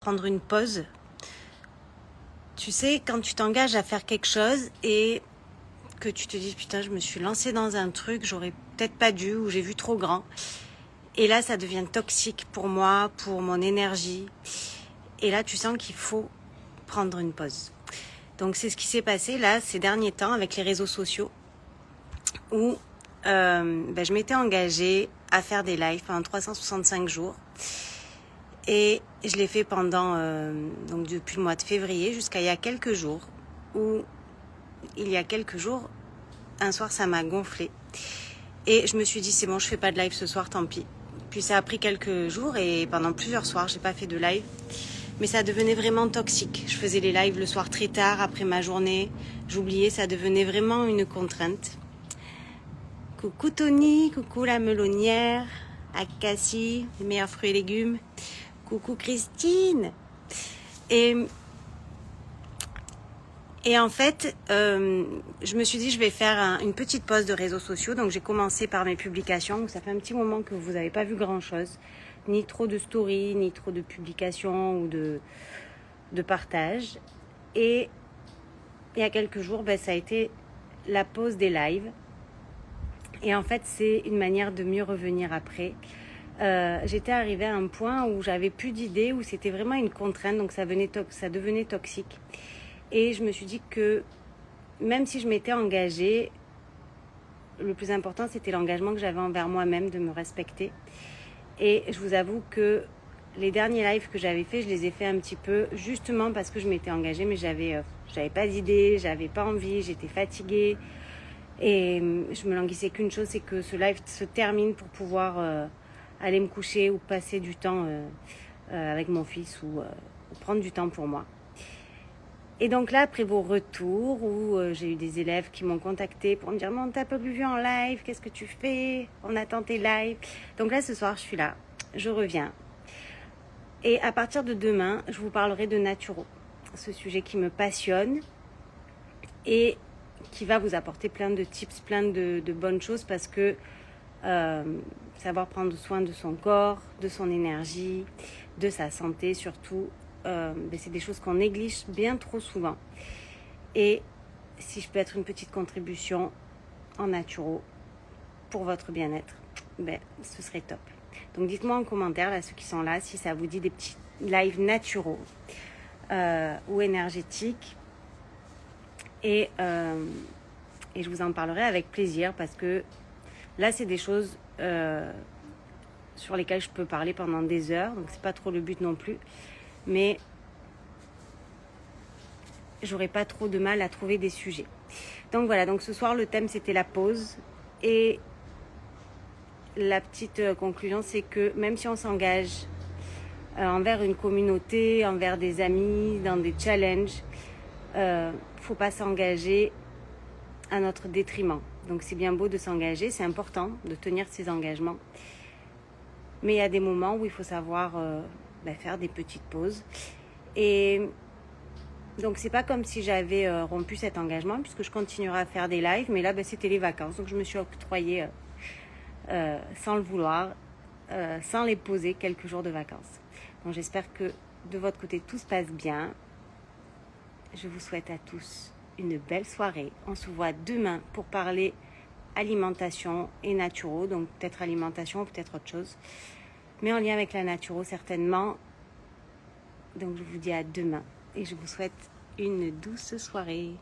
Prendre une pause. Tu sais, quand tu t'engages à faire quelque chose et que tu te dis putain, je me suis lancée dans un truc, j'aurais peut-être pas dû ou j'ai vu trop grand. Et là, ça devient toxique pour moi, pour mon énergie. Et là, tu sens qu'il faut prendre une pause. Donc, c'est ce qui s'est passé là ces derniers temps avec les réseaux sociaux où je m'étais engagée à faire des lives pendant 365 jours. Et je l'ai fait pendant, donc depuis le mois de février jusqu'à il y a quelques jours, où il y a quelques jours, un soir ça m'a gonflé. Et je me suis dit c'est bon, je fais pas de live ce soir, tant pis. Puis ça a pris quelques jours et pendant plusieurs soirs, j'ai pas fait de live. Mais ça devenait vraiment toxique. Je faisais les lives le soir très tard, après ma journée. J'oubliais, ça devenait vraiment une contrainte. Coucou Tony, coucou la melonnière, Akassi, les meilleurs fruits et légumes. Coucou Christine. Et en fait, je me suis dit je vais faire une petite pause de réseaux sociaux. Donc j'ai commencé par mes publications. Ça fait un petit moment que vous n'avez pas vu grand chose. Ni trop de stories, ni trop de publications ou de partage. Et il y a quelques jours, ça a été la pause des lives. Et en fait, c'est une manière de mieux revenir après. J'étais arrivée à un point où j'avais plus d'idées, où c'était vraiment une contrainte, donc ça devenait toxique. Et je me suis dit que même si je m'étais engagée, le plus important c'était l'engagement que j'avais envers moi-même, de me respecter. Et je vous avoue que les derniers lives que j'avais fait, je les ai fait un petit peu justement parce que je m'étais engagée, mais j'avais pas d'idées, j'avais pas envie, j'étais fatiguée. Et je me languissais qu'une chose, c'est que ce live se termine pour pouvoir aller me coucher ou passer du temps avec mon fils ou prendre du temps pour moi. Et donc là, après vos retours, où j'ai eu des élèves qui m'ont contacté pour me dire « Mais on t'a pas vu en live, qu'est-ce que tu fais? On attend tes lives. » Donc là, ce soir, je suis là, je reviens. Et à partir de demain, je vous parlerai de naturo, ce sujet qui me passionne et qui va vous apporter plein de tips, plein de bonnes choses parce que savoir prendre soin de son corps, de son énergie, de sa santé surtout, c'est des choses qu'on néglige bien trop souvent. Et si je peux être une petite contribution en naturo pour votre bien-être, ce serait top. Donc dites-moi en commentaire, là, ceux qui sont là, si ça vous dit des petits lives naturaux ou énergétiques. Et je vous en parlerai avec plaisir parce que là, c'est des choses sur lesquelles je peux parler pendant des heures. Donc, c'est pas trop le but non plus. Mais j'aurais pas trop de mal à trouver des sujets. Donc, voilà. Donc, ce soir, le thème, c'était la pause. Et la petite conclusion, c'est que même si on s'engage envers une communauté, envers des amis, dans des challenges, faut pas s'engager à notre détriment. Donc c'est bien beau de s'engager, c'est important de tenir ses engagements. Mais il y a des moments où il faut savoir faire des petites pauses. Et donc c'est pas comme si j'avais rompu cet engagement, puisque je continuerai à faire des lives. Mais là, c'était les vacances. Donc je me suis octroyée, sans le vouloir, sans les poser, quelques jours de vacances. Donc j'espère que de votre côté, tout se passe bien. Je vous souhaite à tous une belle soirée. On se voit demain pour parler alimentation et naturo. Donc peut-être alimentation ou peut-être autre chose. Mais en lien avec la naturo certainement. Donc je vous dis à demain. Et je vous souhaite une douce soirée.